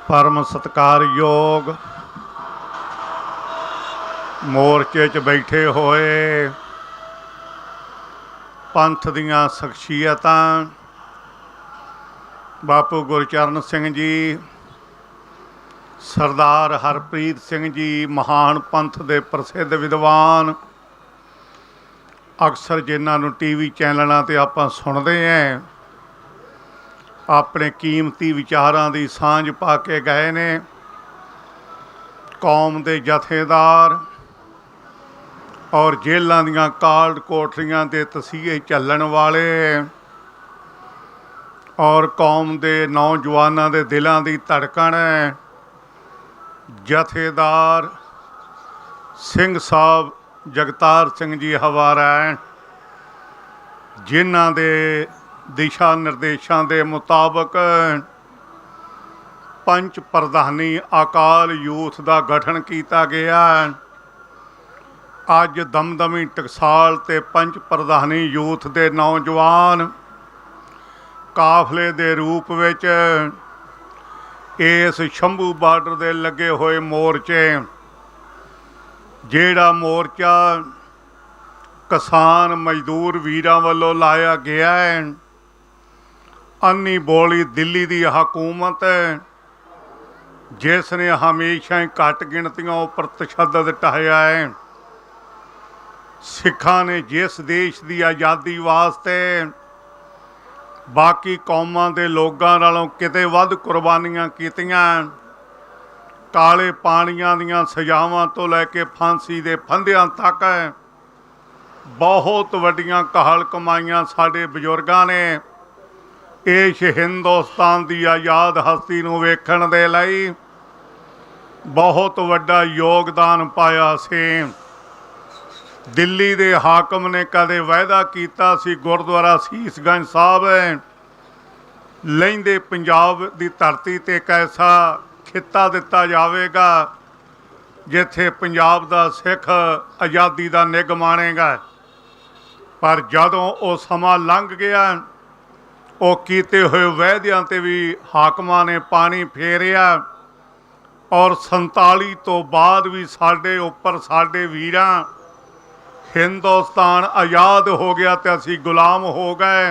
परम सत्कारयोग मोर्चे च बैठे होए पंथ दियां शख्सियतां बापू गुरचरण सिंह जी, सरदार हरप्रीत सिंह जी, महान पंथ दे प्रसिद्ध विद्वान, अक्सर जिन्हां नूं टीवी चैनलों ते आपां सुणदे हैं, अपने कीमती विचारां दी सांझ पा के गए ने। कौम दे जथेदार और जेलों दियां काल्ड कोठरियां दे तसीहे झल्लण वाले और कौम दे नौजवानों दे दिलों की धड़कन जथेदार सिंह साहब जगतार सिंह जी हवारा, जिन्हां दे दिशा निर्देशों के मुताबक पंच प्रधानी अकाल यूथ का गठन किया गया। अज दमदमी टकसाल ते पंच प्रधानी यूथ के नौजवान काफले के रूप विच इस शंभू बार्डर के लगे हुए मोर्चे, जिहड़ा मोर्चा किसान मजदूर वीरां वल्लों लाया गया है, अन्नी बोली दिल्ली की हकूमत जिसने हमेशा ही घट गिणतियों पर तशद्दद ढाया है, सिखां ने जिस देश की आज़ादी वास्ते बाकी कौमां दे लोगां नालों किते वध कुर्बानियां कीतियां, काले पानियां दियां सजावां तो लैके फांसी दे फंदियां तक बहुत वड्डियां कहल कमाइयां साडे बजुर्गां ने इस हिंदुस्तान की आज़ाद हस्ती नूं वेखण दे लई बहुत वड्डा योगदान पाया सी। दिल्ली दे हाकम ने कदे वायदा कीता सी गुरुद्वारा सीसगंज साहब लहिंदे पंजाब की धरती ते एक ऐसा खिता दिता जाएगा जिथे पंजाब का सिख आज़ादी का निग माणेगा। पर जदों वो समा लंघ गया, वो कीते हुए वायदियां ते भी हाकमां ने पानी फेरिया और 47 तो बाद भी साडे उपर साडे वीरां हिंदुस्तान आज़ाद हो गया तो असी गुलाम हो गए।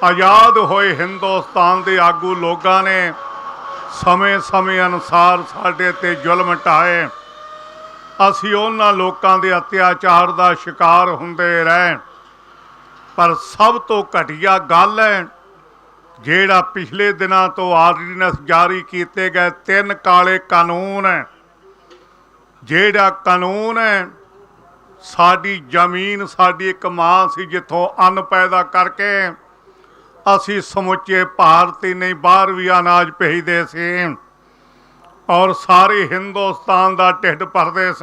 आज़ाद होए हिंदुस्तान के आगू लोगों ने समय समय अनुसार साडे ते जुल्म ढाए, असी उन्हां लोगों के अत्याचार का शिकार हुंदे रहे। पर सब तो घटिया गल है जिहड़ा पिछले दिनों तो आर्डीनेंस जारी किए गए 3 काले कानून, जिहड़ा कानून है साडी जमीन साडी एक मां सी जिथों अन्न पैदा करके असी समुचे भारत ही नहीं बाहर भी अनाज भेजते सी और सारे हिंदुस्तान का ढिड भरते स।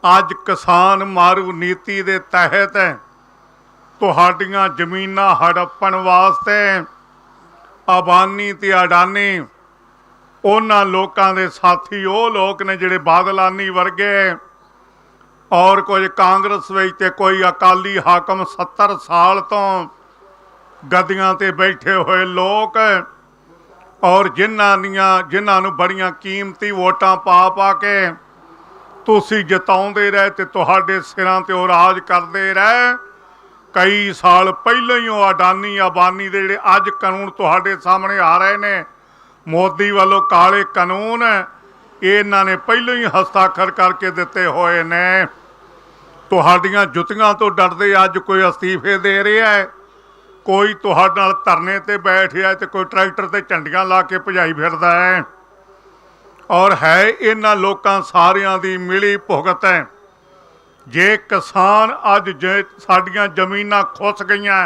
अज किसान मारू नीति के तहत तुहाडियां जमीनां हड़प्पण वास्ते अबानी ते अडानी उन्हां लोकां दे साथी वो लोग ने जिहड़े बादलानी वर्गे और कुछ कांग्रेस विच ते कोई अकाली हाकम 70 साल तो गद्दियां ते बैठे हुए लोग और जिन्हां नूं बड़ियां कीमती वोटां पा पा के तुसीं जिताउंदे रहे ते तुहाडे सिरां ते वो राज करदे रहे। कई साल पहलों ही अडानी अबानी के जिहड़े अज कानून तुहाडे सामने आ रहे ने मोदी वालों काले कानून इन्हां ने पहलों ही हस्ताक्षर करके दिते हुए ने। तुहाडियां जुत्तियां तो डरदे अज कोई अस्तीफे दे रहा है, कोई तुहाडे नाल धरने ते बैठ है तो कोई ट्रैक्टर ते झंडियां ला के भजाई फिरदा है और है इन्हां लोकां सारियां दी मिली भुगत है। जे किसान अज जे साडियां जमीनां खुस गईयां,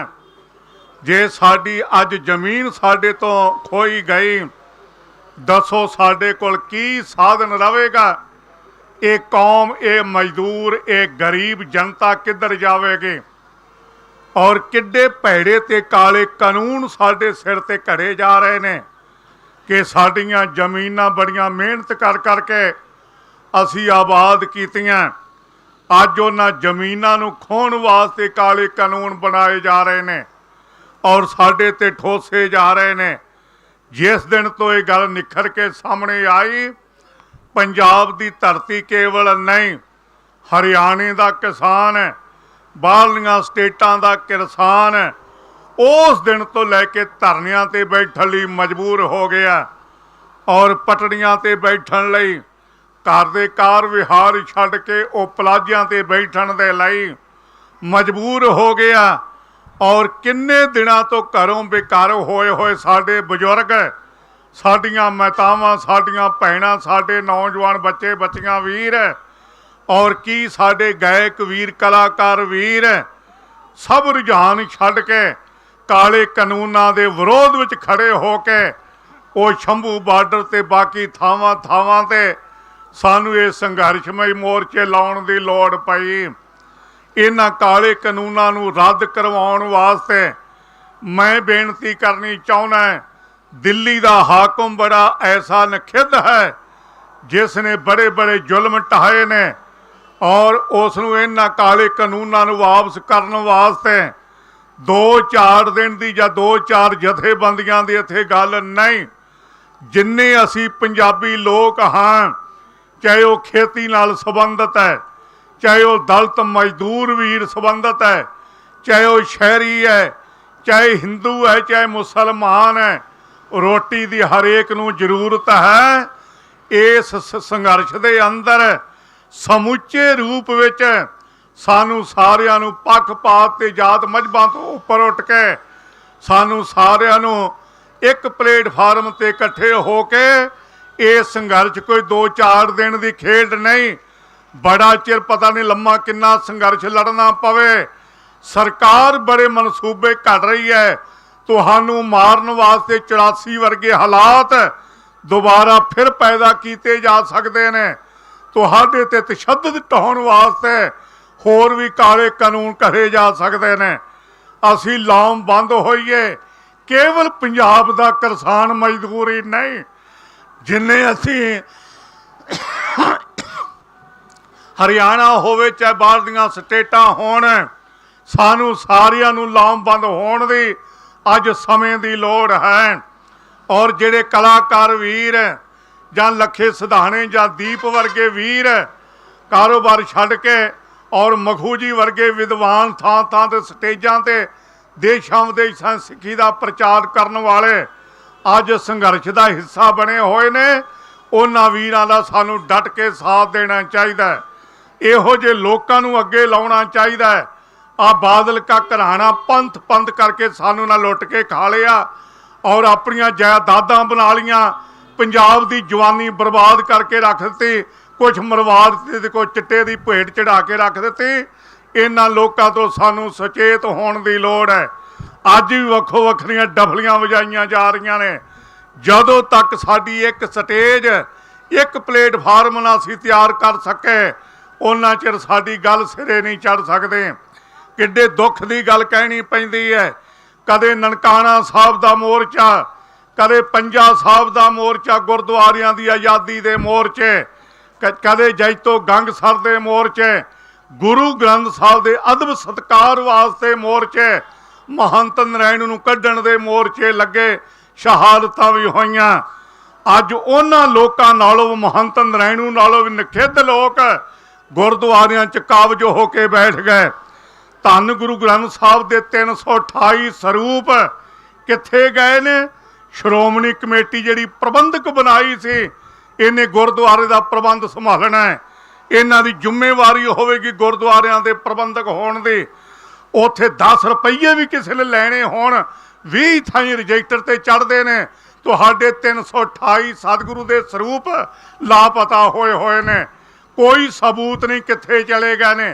जे साडी अज जमीन साडे तो खोई गई, दसो साडे कोल की साधन रहेगा? ये कौम, ये मजदूर, ये गरीब जनता किधर जावेगी? और किड्डे भैड़े ते काले कानून साडे सिर ते घड़े जा रहे ने कि साडियां जमीनां बड़ियां मेहनत कर करके असी आबाद कीतियां, अज उन्हां जमीनां नूं खोहण वास्ते काले कानून बनाए जा रहे हैं और साडे ते ठोसे जा रहे हैं। जिस दिन तो ये गल निखर के सामने आई, पंजाब की धरती केवल नहीं हरियाणे का किसान है, बाहरलियां स्टेटां का किसान है, उस दिन तो लैके धरनियां ते बैठण लई मजबूर हो गया और पटड़ियां ते बैठण लई घर दे कार विहार छड्ड के वो पलाजियां ते बैठण दे लई मजबूर हो गया। और किन्ने दिनां तो घरों बेकार होए होए साडे बजुर्ग, साडियां मातावां, साडियां भैणां, साडे नौजवान बच्चे बच्चियां वीर और की साडे गायक वीर, कलाकार वीर सब रुझान छड्ड के काले कानूनां दे विरोध विच खड़े हो के वो शंभू बार्डर ते बाकी थावां थावां ते सानू ये संघर्षमई मोर्चे लाउण दी लोड़ पई। इन्हां काले कानूनां नूं रद्द करवाउण वास्ते मैं बेनती करनी चाहुंदा, दिल्ली दा हाकम बड़ा ऐसा नखिद्ध है जिसने बड़े बड़े जुल्म ढाए ने और उसनूं इन्हां काले कानूनां नूं वापस करन वास्ते 2-4 दिन की या 2-4 जथेबंदियां दी इत्थे गल नहीं, जिन्ने असी पंजाबी लोग हाँ, चाहे वो खेती नाल संबंधित है, चाहे वो दलित मजदूर वीर संबंधित है, चाहे वो शहरी है, चाहे हिंदू है, चाहे मुसलमान है, रोटी की हरेक नूं जरूरत है। इस संघर्ष के अंदर समूचे रूप विच सानू सारिਆਂ ਨੂੰ पक्षपात ते जात मजहबां तो उपर उठ के सानू सारिਆਂ ਨੂੰ एक प्लेटफार्म ते इकट्ठे हो के इस संघर्ष कोई 2-4 दिन की खेड नहीं, बड़ा चिर पता नहीं लम्मा किन्ना संघर्ष लड़ना पवे। सरकार बड़े मनसूबे घड़ रही है तुहानू मारन वास्ते, 84 वर्गे हालात दोबारा फिर पैदा किए जा सकते हैं, तुहाडे ते तशद्दद ढाउण वास्ते होर भी काले कानून करे जा सकते हैं। असी लामबंद होइए, केवल पंजाब का किसान मजदूर ही नहीं, जिन्ने असी हरियाणा होवे चाहे बाहर दियां स्टेटां होण, सानू सारियां नू लामबंद होण दी अज समय की लोड़ है। और जिहड़े कलाकार वीर जां लखे सिधाणे जां दीप वर्गे वीर कारोबार छड्ड के और मखू जी वर्गे विद्वान थां थां ते स्टेजां ते देशां विदेशां सिੱਖੀ ਦਾ प्रचार करने वाले अज संघर्ष का हिस्सा बने हुए ने, उन्हां वीरां दा सानू डट के साथ देना चाहिए। इहो जे लोकां नूं अगे लाउणा चाहिए। आ बादल का घराना पंथ पंथ करके सानू ना लुट के खा लिया और अपनियां जायदादां बना लियां, पंजाब की जवानी बर्बाद करके रख दी, कुछ मरवा दिते, कुछ चिट्टे की भेट चढ़ा के रख दी। इन्हां लोकां तो सानू सचेत होने की लोड़ है। अज भी वक्खो वक्खरियां डफलियां वजाइयां जा रही ने, जदों तक साडी एक स्टेज एक प्लेटफार्म ना असीं तैयार कर सके उन्ना चिर साडी गल सिरे नहीं चढ़ सकते। किड्डे दुख की गल कहनी पैंदी है, कदे ननकाना साहब का मोर्चा, कदे पंजा साहब का मोर्चा, गुरुद्वारियां की आज़ादी के मोर्चे, कदे जैतो गंगसर के मोर्चे, गुरु ग्रंथ साहब के अदब सत्कार वास्ते मोर्चे, महंत नारायण नूं कढ़ण दे मोर्चे लगे, शहादतां भी होईयां। अज उन्हां लोकां नालों महंत नारायण नालों भी निखिद्ध लोग गुरुद्वारियां च काबज होके बैठ गए। धन गुरु ग्रंथ साहब के 328 स्वरूप कित्थे गए ने? श्रोमणी कमेटी जिहड़ी प्रबंधक बनाई सी, इन्हें गुरुद्वारे का प्रबंध संभालना है, इन्हां दी जिम्मेवारी होवेगी गुरुद्वारियां दे प्रबंधक होण दी। उत्थे 10 रुपये भी किसी ने लैने होण 20 थाई रजिस्टर ते चढ़ते ने, तुहाडे 328 सतगुरु के स्वरूप लापता होए होए ने, कोई सबूत नहीं कित्थे चले गए ने,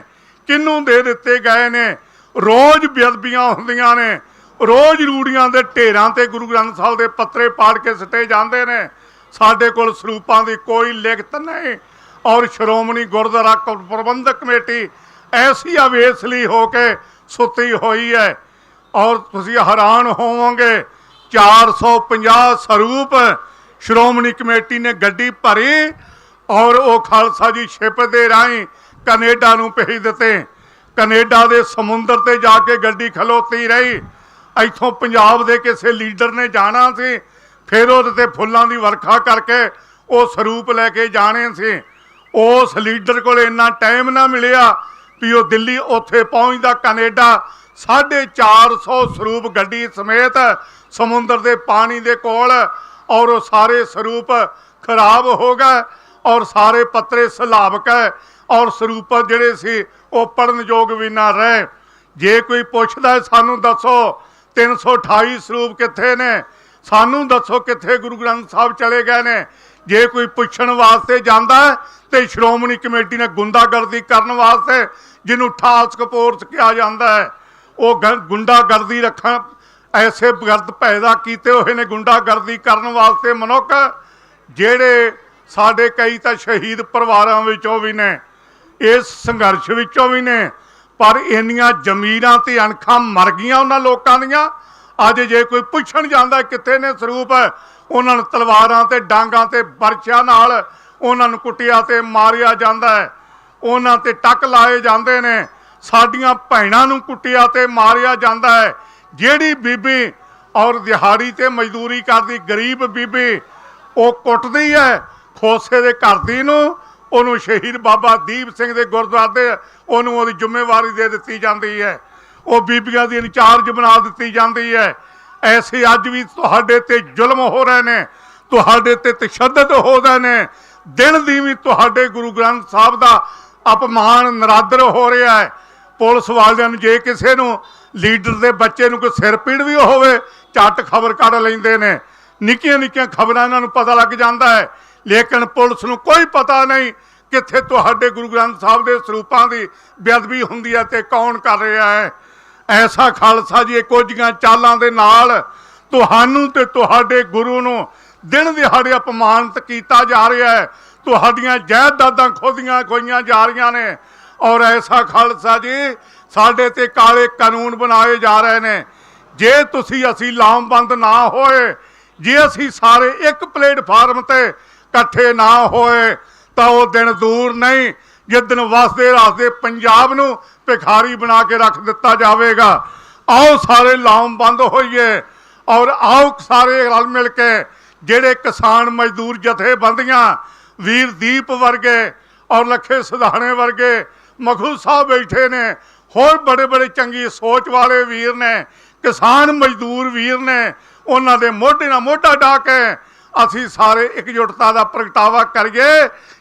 किनू दे दिते गए ने। रोज़ बेअदबियां हुंदियां ने, रोज़ रूड़ियां दे ढेरां ते गुरु ग्रंथ साहब के पत्रे पाड़ के सटे जाते हैं। साडे कोल सरूपां दी कोई लिखत नहीं और श्रोमणी गुरुद्वारा प्रबंधक कमेटी ऐसी अवेसली हो के सुती हुई है। और तुसीं हैरान होवोगे, 450 स्वरूप श्रोमणी कमेटी ने गड्डी भरी और वो खालसा जी शिप के राही कनेडा नूं भेज दिते। कनेडा के समुंदर ते जाके गड्डी खलोती रही। इथों पंजाब के किसी लीडर ने जाना सी, फिर ਉਹਦੇ फुलों की वर्खा करके वो सरूप लैके जाने से उस लीडर को इन्ना टाइम ना मिलिया भी वो दिल्ली उत्थे पहुँचता कनेडा 450 सरूप गड्डी समेत समुद्र के पानी के कोल और वो सारे सरूप खराब हो गए और सारे पत्रे सलाबक है और सरूप जिहड़े सी वो पढ़न योग भी ना रहे। जे कोई पुछदा सानू दसो 328 सरूप कित्थे ने, सानू दसो कित्थे गुरु ग्रंथ साहब चले गए ने। जे कोई पुछण वास्ते जांदा है तो श्रोमणी कमेटी ने गुंडागर्दी करने वास्ते जिन्हों टास्क फोर्स कहा जाता है वो गुंडागर्दी रखा ऐसे गर्द पैदा किए हुए ने गुंडागर्दी करने वास्ते मनुख जेड़े साडे कई तो शहीद परिवारों विचों भी ने, इस संघर्ष विचों भी ने, पर इन्नियां जमीरां ते अणखां मर गईयां उन्हां लोकां दीयां। अज जे कोई पुछण जांदा कित्थे ने सरूप उन्हां नूं तलवारां ते डांगां ते बरछियां नाल उन्हां नूं कुੱਟਿਆ ते मारिया जांदा है, उन्हां ते टक लाए जांदे ने, साडीआं भैणां नूं कुੱਟਿਆ ते मारिया जांदा है। जिहड़ी बीबी और दिहाड़ी ते मजदूरी करदी गरीब बीबी वो कुੱਟਦੀ है खोसे दे घर दी नूं, उहनूं शहीद बाबा दीप सिंह दे गुरद्वारे उहनूं उहदी जिम्मेवारी दे दित्ती जांदी है, वो बीबियां दी इंचार्ज बना दित्ती जांदी है। ऐसे अज भी तुहाडे ते जुल्म हो रहे ने, तुहाडे ते तशद्दद हो रहे ने, दिन दी भी तुहाडे गुरु ग्रंथ साहब दा अपमान नरादर हो रहा है। पुलिस वालियां नूं जे किसी नूं लीडर के बच्चे नूं कोई सिर पीड़ भी होवे झट खबर कढ़ लैंदे ने, निक्कियां निक्कियां खबरां इन्हां नूं पता लग जांदा है, लेकिन पुलिस नूं कोई पता नहीं कित्थे तुहाडे गुरु ग्रंथ साहब के सरूपां की बेअदबी हुंदी है ते कौन कर रहा है। ऐसा खालसा जी कुछियां चालां दे नाल तुहानूं ते तुहाडे गुरु नूं दिन दिहाड़े अपमानित किया जा रहा है, तुहाडीआं जायदादां खोदियां खोईयां जा रही ने। और ऐसा खालसा जी साडे ते काले कानून बनाए जा रहे ने। जे तुसी असी लामबंद ना होए, जे असी सारे एक प्लेटफार्म ते इकट्ठे ना होए तो वो दिन दूर नहीं जिस दिन वसदे रसदे पंजाब नूं भिखारी बना के रख दिता जाएगा। आओ सारे लामबंद होइए और आओ सारे रल मिल के जेड़े किसान मजदूर जथेबंदियां वीर दीप वर्गे और लखे सधाने वर्गे मखू साहब बैठे ने, होर बड़े बड़े चंगी सोच वाले वीर ने, किसान मजदूर वीर ने, उन्हां दे मोढे नाल मोढा ढा के असी सारे एकजुटता का प्रगटावा करिए।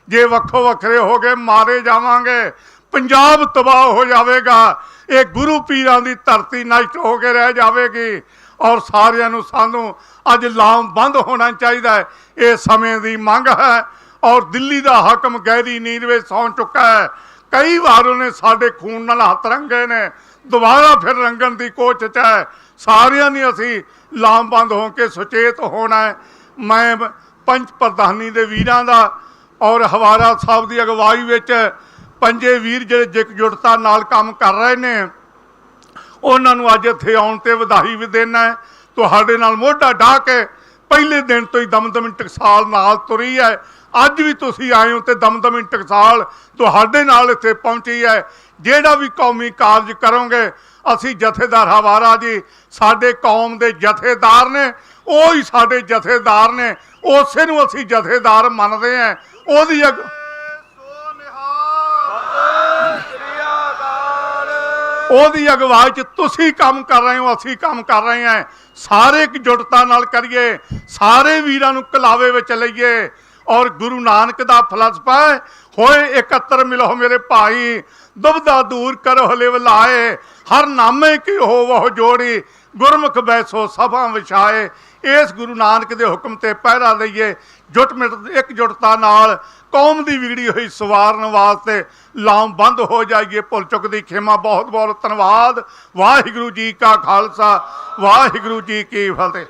जे वक्खो वखरे हो गए मारे जावांगे, पंजाब तबाह हो जाएगा, ये गुरु पीरां दी धरती नष्ट हो के रह जाएगी। और सारिਆਂ ਨੂੰ सानू अज लामबंद होना चाहिए, ये समय की मंग है। और दिल्ली का हाकम गहरी नींद में सौ चुका है, कई बार उन्हें साढ़े खून नाल हथ रंगे ने, दोबारा फिर रंगन की कोशिश है। सारिया ने असी लामबंद हो के सुचेत होना है। मैं पंच प्रधानी के वीरां दा और हवारा साहब की अगवाई में पंजे वीर जो एकजुटता नाल काम कर रहे हैं उन्होंने अज इत्थे आउण ते वधाई भी देना है। तुहाडे नाल मोढा ढा के पहले दिन तो ही दमदमी टकसाल नाल तुरी है, अज भी तुसी आए हो तो दमदमी टकसाल तुहाडे नाल इत्थे पहुंची है। जिहड़ा भी कौमी कारज करोगे असी जथेदार हवारा जी साडे कौम के जथेदार ने, वो ही साडे जथेदार ने, उसे नूं असी जथेदार मनदे हैं। ओहदी ओहदी अगवाई च तुसी काम कर रहे हो, असी काम कर रहे हैं। सारे एकजुटता नाल करिए, सारे वीरां नूं कलावे विच लईए। और गुरु नानक दा फलसफा है, होए एकत्र मिलो मेरे भाई, दुबदा दूर करो लिव लाए, हर नामे की हो वह जोड़ी, गुरमुख बैसो सभा विछाए। इस गुरु नानक के हुक्म ते पहरा लईए, जुट मिट एकजुटता नाल कौम की विगड़ी हुई सवारन वास्ते लामबंद हो जाइए। भुल चुक दी खेमा। बहुत बहुत धन्यवाद। वाहिगुरू जी का खालसा, वाहिगुरू जी की फतेह।